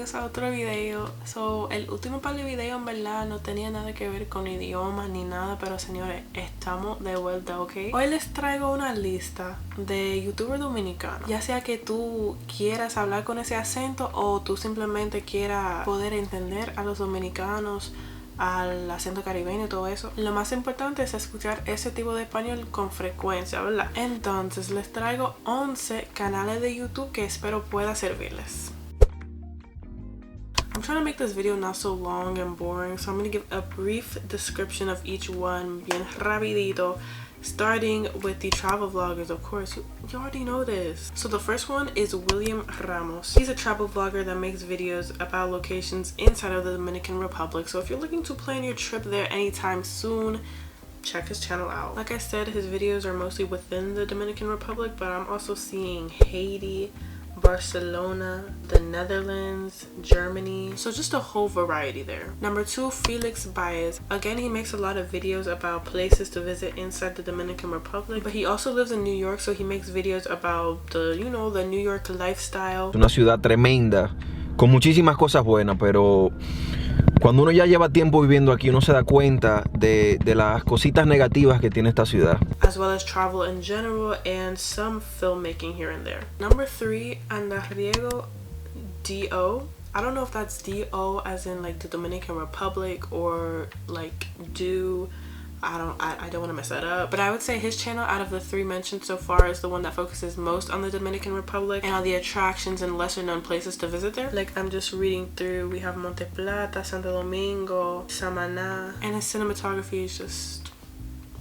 bienvenidos a otro video. El último par de videos en verdad no tenía nada que ver con idiomas ni nada, pero señores, estamos de vuelta, ¿ok? Hoy les traigo una lista de youtubers dominicanos, ya sea que tú quieras hablar con ese acento o tú simplemente quieras poder entender a los dominicanos, al acento caribeño y todo eso. Lo más importante es escuchar ese tipo de español con frecuencia, ¿verdad? Entonces les traigo 11 canales de YouTube que espero pueda servirles. I'm trying to make this video not so long and boring, so I'm going to give a brief description of each one, bien rapidito, starting with the travel vloggers. Of course, you already know this. So the first one is William Ramos. He's a travel vlogger that makes videos about locations inside of the Dominican Republic. So if you're looking to plan your trip there anytime soon, check his channel out. Like I said, his videos are mostly within the Dominican Republic, but I'm also seeing Haiti, Barcelona, the Netherlands, Germany, so just a whole variety there. Number 2, Felix Bias. Again, he makes a lot of videos about places to visit inside the Dominican Republic, but he also lives in New York, so he makes videos about the, you know, the New York lifestyle. Una ciudad tremenda, con muchísimas cosas buenas, pero cuando uno ya lleva tiempo viviendo aquí, uno se da cuenta de las cositas negativas que tiene esta ciudad. As well as travel in general and some filmmaking here and there. Number 3, Herrario D.O. I don't know if that's D.O. as in like the Dominican Republic or like do. I don't want to mess that up, but I would say his channel out of the 3 mentioned so far is the one that focuses most on the Dominican Republic and on the attractions and lesser known places to visit there. Like, I'm just reading through, we have Monte Plata, Santo Domingo, Samaná, and his cinematography is just,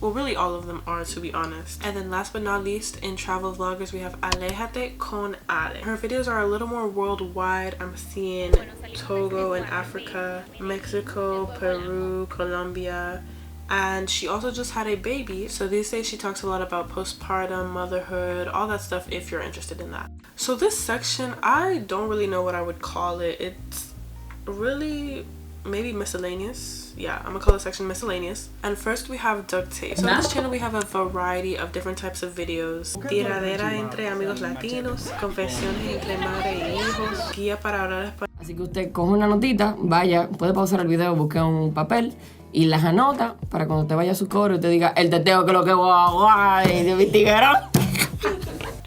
well, really all of them are, to be honest. And then last but not least, in travel vloggers, we have Alejate con Ale. Her videos are a little more worldwide. I'm seeing Togo in Africa, Mexico, Peru, Colombia, and she also just had a baby, so these days she talks a lot about postpartum, motherhood, all that stuff if you're interested in that. So this section, I don't really know what I would call it. It's really maybe miscellaneous. Yeah, I'm gonna call this section miscellaneous. And first we have duct tape. So on this channel we have a variety of different types of videos. Tiradera entre amigos latinos, confesiones entre madre y hijos, guía para hablar español. Así que usted coge una notita, vaya, puede pausar el video, busque un papel y las anota para cuando te vaya a su coro y te diga el teteo que lo que guay de mi tiguerón.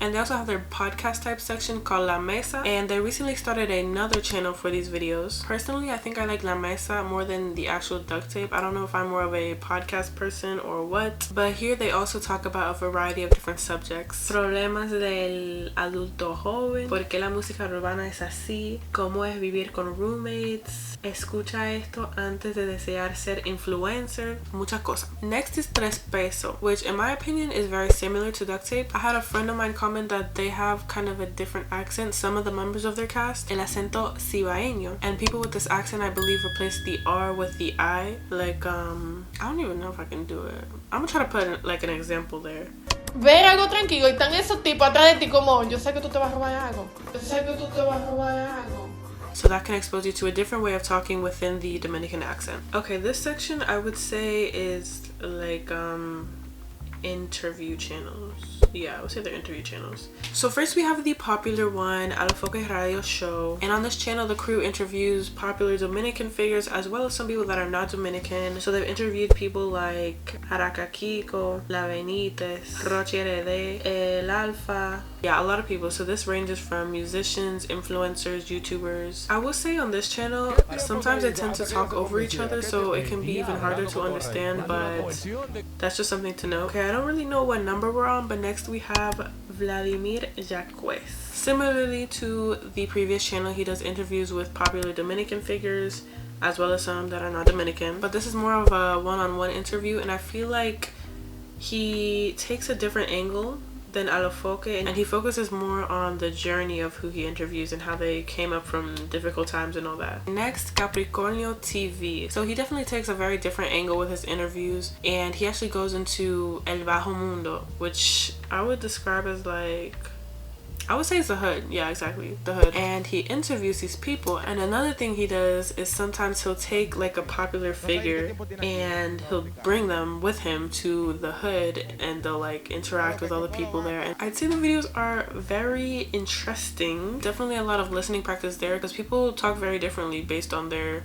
And they also have their podcast type section called La Mesa, and they recently started another channel for these videos. Personally, I think I like La Mesa more than the actual duct tape. I don't know if I'm more of a podcast person or what, but here they also talk about a variety of different subjects. Problemas del adulto joven, por qué la música urbana es así, cómo es vivir con roommates, escucha esto antes de desear ser influencer, muchas cosas. Next is Tres Peso, which in my opinion is very similar to duct tape. I had a friend of mine comment that they have kind of a different accent, some of the members of their cast, el acento cibaeño, and people with this accent I believe replace the R with the I. Like, I don't even know if I can do it. I'm gonna try to put like an example there. Ver algo tranquilo y están esos tipos atrás de ti como yo sé que tú te vas a robar algo. Yo sé que tú te vas a robar algo. So that can expose you to a different way of talking within the Dominican accent. Okay, this section I would say is like interview channels. Yeah, I would say they're interview channels. So first we have the popular one, Alfo Herrario show, and on this channel the crew interviews popular Dominican figures as well as some people that are not Dominican. So they've interviewed people like Araca Kiko, La Benitez, Roche RD, El Alfa. Yeah, a lot of people. So this ranges from musicians, influencers, YouTubers. I will say on this channel, sometimes they tend to talk over each other, so it can be even harder to understand, but that's just something to know. Okay, I don't really know what number we're on, but next we have Vladimir Jacques. Similarly to the previous channel, he does interviews with popular Dominican figures, as well as some that are not Dominican. But this is more of a one-on-one interview, and I feel like he takes a different angle than Alfo, and he focuses more on the journey of who he interviews and how they came up from difficult times and all that. Next, Capricornio TV. So he definitely takes a very different angle with his interviews, and he actually goes into El Bajo Mundo, which I would describe as like, I would say it's the hood. Yeah, exactly, the hood. And he interviews these people. And another thing he does is sometimes he'll take like a popular figure and he'll bring them with him to the hood, and they'll like interact with all the people there. And I'd say the videos are very interesting. Definitely a lot of listening practice there, because people talk very differently based on their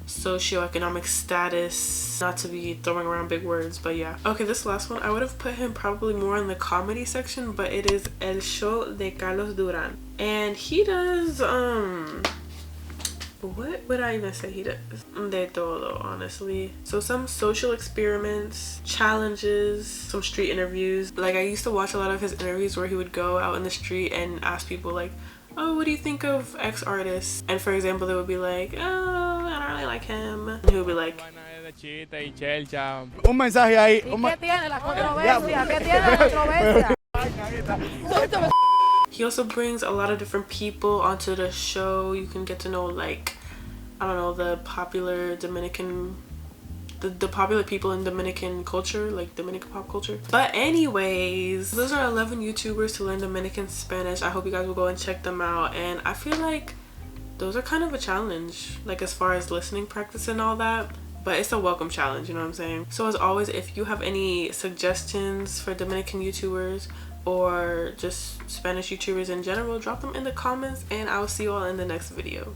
socioeconomic status, not to be throwing around big words, but yeah. Okay, this last one, I would have put him probably more in the comedy section, but it is El Show de Carlos Duran, and he does what would I even say he does? De todo, honestly. So some social experiments, challenges, some street interviews. Like, I used to watch a lot of his interviews where he would go out in the street and ask people like, oh, what do you think of X artist? And for example, they would be like, oh, I don't really like him. And he would be like, un mensaje ahí. He also brings a lot of different people onto the show. You can get to know, like, I don't know, the popular Dominican, the popular people in Dominican culture, like Dominican pop culture. But anyways, those are 11 YouTubers to learn Dominican Spanish. I hope you guys will go and check them out. And I feel like those are kind of a challenge, like as far as listening practice and all that. But it's a welcome challenge, you know what I'm saying? So as always, if you have any suggestions for Dominican YouTubers or just Spanish YouTubers in general, drop them in the comments, and I will see you all in the next video.